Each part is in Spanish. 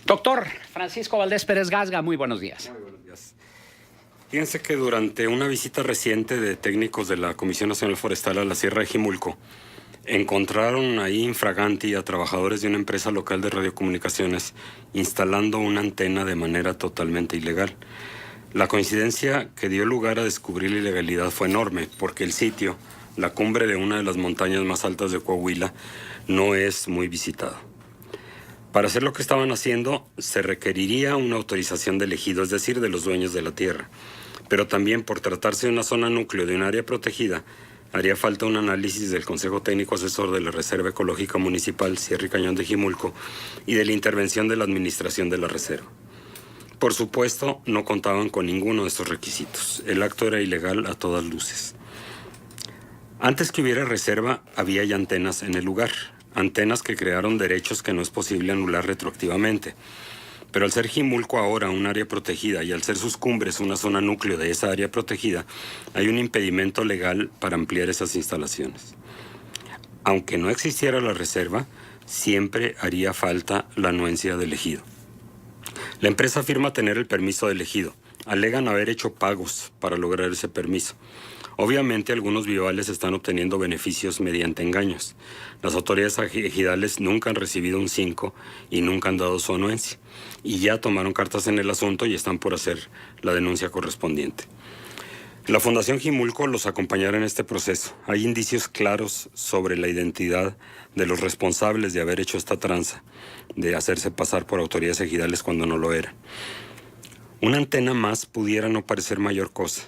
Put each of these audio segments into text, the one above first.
Doctor Francisco Valdés Pérez Gasga, muy buenos días. Muy buenos días. Fíjense que durante una visita reciente de técnicos de la Comisión Nacional Forestal a la Sierra de Jimulco, encontraron ahí infraganti a trabajadores de una empresa local de radiocomunicaciones instalando una antena de manera totalmente ilegal. La coincidencia que dio lugar a descubrir la ilegalidad fue enorme, porque el sitio, la cumbre de una de las montañas más altas de Coahuila, no es muy visitado. Para hacer lo que estaban haciendo, se requeriría una autorización del ejido, es decir, de los dueños de la tierra. Pero también, por tratarse de una zona núcleo de un área protegida, haría falta un análisis del Consejo Técnico Asesor de la Reserva Ecológica Municipal Sierra y Cañón de Jimulco y de la intervención de la Administración de la Reserva. Por supuesto, no contaban con ninguno de estos requisitos. El acto era ilegal a todas luces. Antes que hubiera reserva, había ya antenas en el lugar. Antenas que crearon derechos que no es posible anular retroactivamente. Pero al ser Jimulco ahora un área protegida y al ser sus cumbres una zona núcleo de esa área protegida, hay un impedimento legal para ampliar esas instalaciones. Aunque no existiera la reserva, siempre haría falta la anuencia del ejido. La empresa afirma tener el permiso del ejido. Alegan haber hecho pagos para lograr ese permiso. Obviamente algunos vivales están obteniendo beneficios mediante engaños. Las autoridades ejidales nunca han recibido un 5 y nunca han dado su anuencia. Y ya tomaron cartas en el asunto y están por hacer la denuncia correspondiente. La Fundación Jimulco los acompañará en este proceso. Hay indicios claros sobre la identidad de los responsables de haber hecho esta tranza, de hacerse pasar por autoridades ejidales cuando no lo eran. Una antena más pudiera no parecer mayor cosa.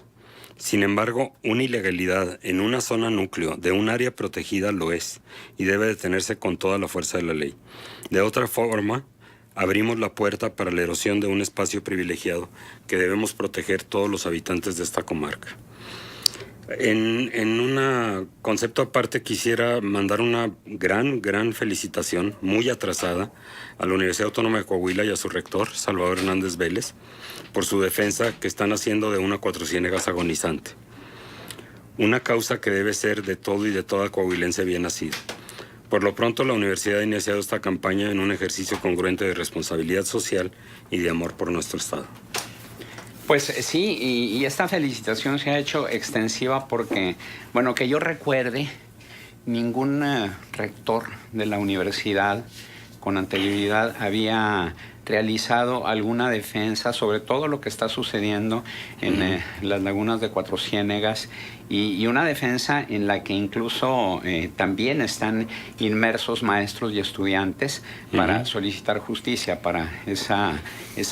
Sin embargo, una ilegalidad en una zona núcleo de un área protegida lo es y debe detenerse con toda la fuerza de la ley. De otra forma, abrimos la puerta para la erosión de un espacio privilegiado que debemos proteger todos los habitantes de esta comarca. En un concepto aparte quisiera mandar una gran felicitación, muy atrasada, a la Universidad Autónoma de Coahuila y a su rector, Salvador Hernández Vélez, por su defensa que están haciendo de una Cuatro Ciénegas agonizante. Una causa que debe ser de todo y de toda coahuilense bien nacida. Por lo pronto, la universidad ha iniciado esta campaña en un ejercicio congruente de responsabilidad social y de amor por nuestro Estado. Pues sí, y esta felicitación se ha hecho extensiva porque, bueno, que yo recuerde, ningún rector de la universidad con anterioridad había realizado alguna defensa sobre todo lo que está sucediendo en las lagunas de Cuatro Ciénegas y una defensa en la que incluso también están inmersos maestros y estudiantes para solicitar justicia para esa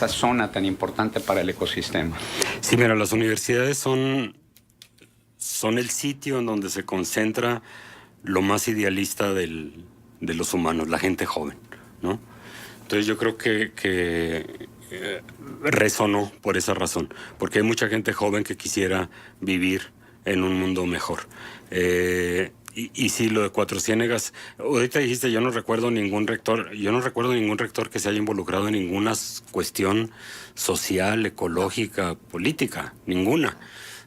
zona tan importante para el ecosistema. Sí, mira, las universidades son el sitio en donde se concentra lo más idealista de los humanos, la gente joven, ¿no? Entonces yo creo que resonó por esa razón, porque hay mucha gente joven que quisiera vivir en un mundo mejor. Y sí, lo de Cuatro Ciénegas, ahorita dijiste, yo no recuerdo ningún rector que se haya involucrado en ninguna cuestión social, ecológica, política, ninguna.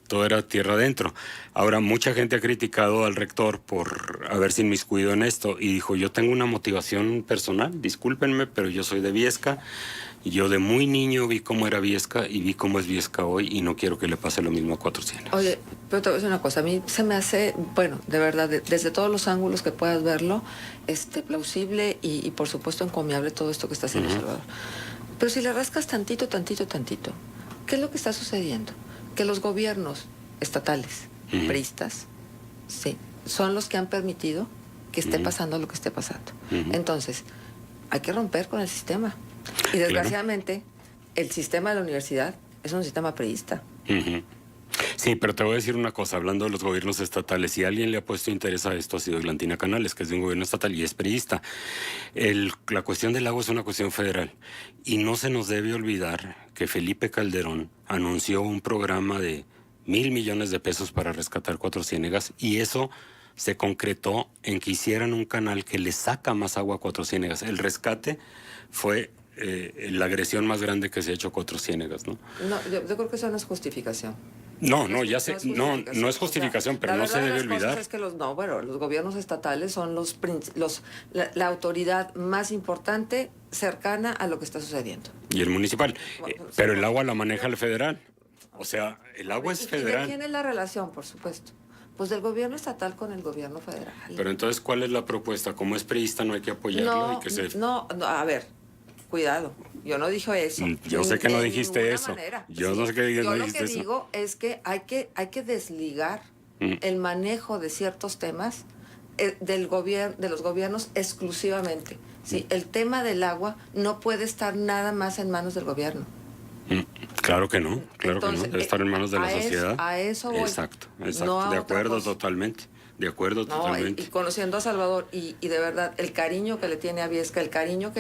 Todo era tierra adentro. Ahora, mucha gente ha criticado al rector por haberse inmiscuido en esto y dijo, yo tengo una motivación personal, discúlpenme, pero yo soy de Viesca y yo de muy niño vi cómo era Viesca y vi cómo es Viesca hoy y no quiero que le pase lo mismo a Cuatro Ciénegas. Oye, pero te voy a decir una cosa, a mí se me hace, bueno, de verdad, desde todos los ángulos que puedas verlo, plausible y por supuesto encomiable todo esto que está haciendo Salvador. Pero si le rascas tantito, ¿qué es lo que está sucediendo? Que los gobiernos estatales, priistas, sí, son los que han permitido que esté pasando lo que esté pasando. Entonces, hay que romper con el sistema. Y desgraciadamente, el sistema de la universidad es un sistema priista. Sí, pero te voy a decir una cosa, hablando de los gobiernos estatales, si alguien le ha puesto interés a esto ha sido Glantina Canales, que es de un gobierno estatal y es priista. La cuestión del agua es una cuestión federal y no se nos debe olvidar que Felipe Calderón anunció un programa de 1,000 millones de pesos para rescatar Cuatro Ciénegas y eso se concretó en que hicieran un canal que le saca más agua a Cuatro Ciénegas. El rescate fue la agresión más grande que se ha hecho a Cuatro Ciénegas, ¿no? No, yo creo que eso no es justificación. No, ya sé, no es justificación, pero no se debe olvidar. Es que los gobiernos estatales son la autoridad más importante cercana a lo que está sucediendo. Y el municipal. Pero el agua la maneja el federal. O sea, el agua es federal. ¿Y de quién es la relación, por supuesto? Pues del gobierno estatal con el gobierno federal. Pero entonces, ¿cuál es la propuesta? Como es priista, no hay que apoyarlo. No, a ver, cuidado. Yo no dije eso. Yo sé que no dijiste eso. Yo no sé que yo no dijiste eso. Lo que digo es que hay que desligar el manejo de ciertos temas de los gobiernos exclusivamente. ¿Sí? El tema del agua no puede estar nada más en manos del gobierno. Claro que no, entonces, debe estar en manos de la sociedad. A eso voy. Exacto, no de acuerdo totalmente. De acuerdo, totalmente. Y conociendo a Salvador, y de verdad, el cariño que le tiene a Viesca, el cariño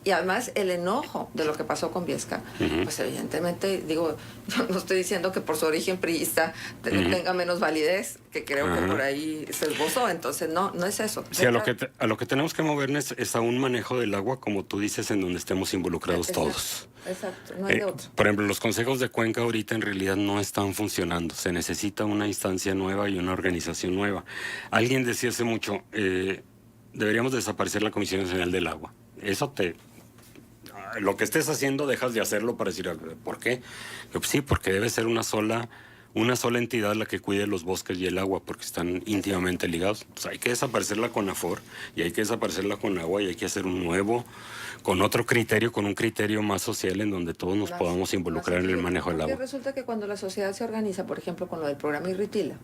y además el enojo de lo que pasó con Viesca, pues evidentemente, digo, yo no estoy diciendo que por su origen priista tenga menos validez, que creo que por ahí se esbozó, entonces no es eso. Sí, a lo que tenemos que movernos es a un manejo del agua, como tú dices, en donde estemos involucrados todos. Exacto, no hay de otro. Por ejemplo, los consejos de cuenca ahorita en realidad no están funcionando. Se necesita una instancia nueva y una organización nueva. Alguien decía hace mucho, deberíamos desaparecer la Comisión Nacional del Agua. Eso lo que estés haciendo dejas de hacerlo para decir, ¿por qué? Pues sí, porque debe ser una sola entidad la que cuide los bosques y el agua, porque están íntimamente ligados. Pues hay que desaparecer la CONAFOR y hay que desaparecer la CONAGUA y hay que hacer un nuevo, con otro criterio, con un criterio más social en donde todos nos podamos involucrar en el manejo del agua. Porque resulta que cuando la sociedad se organiza, por ejemplo, con lo del programa Irritila,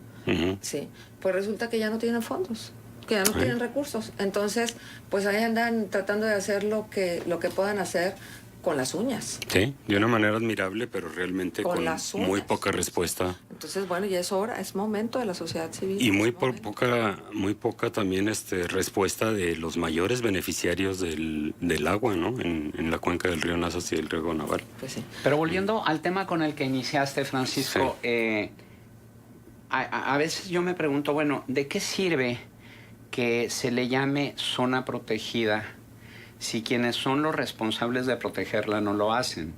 sí, pues resulta que ya no tienen fondos, que ya no tienen recursos. Entonces, pues ahí andan tratando de hacer lo que puedan hacer con las uñas. Sí, de una manera admirable, pero realmente con muy poca respuesta. Entonces, bueno, ya es momento de la sociedad civil. Y muy poca también respuesta de los mayores beneficiarios del agua, ¿no? En la cuenca del río Nazas y del río Gonaval. Pues sí. Pero volviendo al tema con el que iniciaste, Francisco, sí. A veces yo me pregunto, bueno, ¿de qué sirve que se le llame zona protegida si quienes son los responsables de protegerla no lo hacen?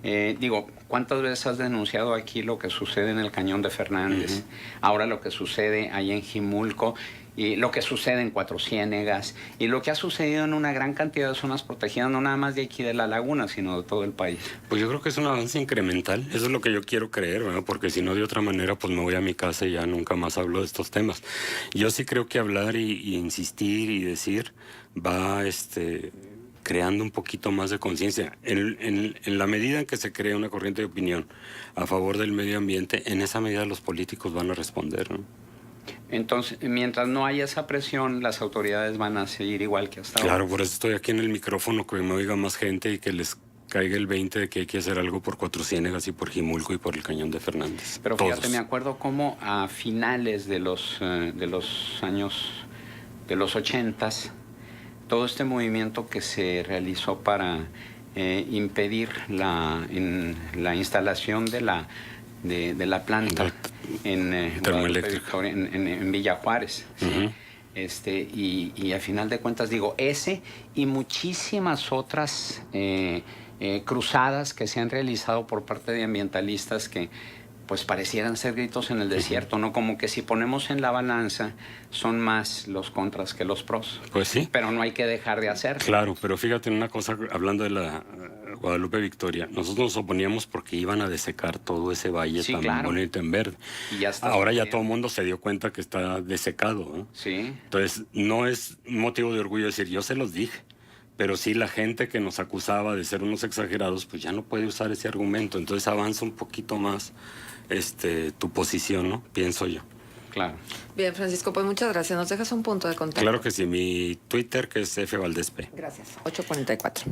Digo, ¿cuántas veces has denunciado aquí lo que sucede en el Cañón de Fernández? Ahora lo que sucede ahí en Jimulco, y lo que sucede en Cuatro Ciénegas, y lo que ha sucedido en una gran cantidad de zonas protegidas, no nada más de aquí de la laguna, sino de todo el país. Pues yo creo que es un avance incremental, eso es lo que yo quiero creer, ¿verdad? Porque si no, de otra manera, pues me voy a mi casa y ya nunca más hablo de estos temas. Yo sí creo que hablar y insistir y decir va creando un poquito más de conciencia. En la medida en que se crea una corriente de opinión a favor del medio ambiente, en esa medida los políticos van a responder, ¿no? Entonces, mientras no haya esa presión, las autoridades van a seguir igual que hasta ahora. Claro, por eso estoy aquí en el micrófono, que me oiga más gente y que les caiga el 20 de que hay que hacer algo por Cuatro Ciénegas y por Jimulco y por el Cañón de Fernández. Pero fíjate, me acuerdo cómo a finales de los años, de los 80s, todo este movimiento que se realizó para impedir la instalación de la planta en Villa Juárez, ¿sí? Y a final de cuentas digo, ese y muchísimas otras cruzadas que se han realizado por parte de ambientalistas que pues parecieran ser gritos en el desierto, ¿no? Como que si ponemos en la balanza son más los contras que los pros. Pues sí. Pero no hay que dejar de hacerlo. Claro, pero fíjate en una cosa, hablando de la Guadalupe Victoria, nosotros nos oponíamos porque iban a desecar todo ese valle tan bonito en verde. Y ya está. Ahora ya todo el mundo se dio cuenta que está desecado, ¿no? Sí. Entonces, no es motivo de orgullo decir, yo se los dije. Pero sí, la gente que nos acusaba de ser unos exagerados, pues ya no puede usar ese argumento. Entonces avanza un poquito más tu posición, ¿no? Pienso yo. Claro. Bien, Francisco, pues muchas gracias. ¿Nos dejas un punto de contacto? Claro que sí. Mi Twitter, que es F. Valdés P. Gracias. 8:44.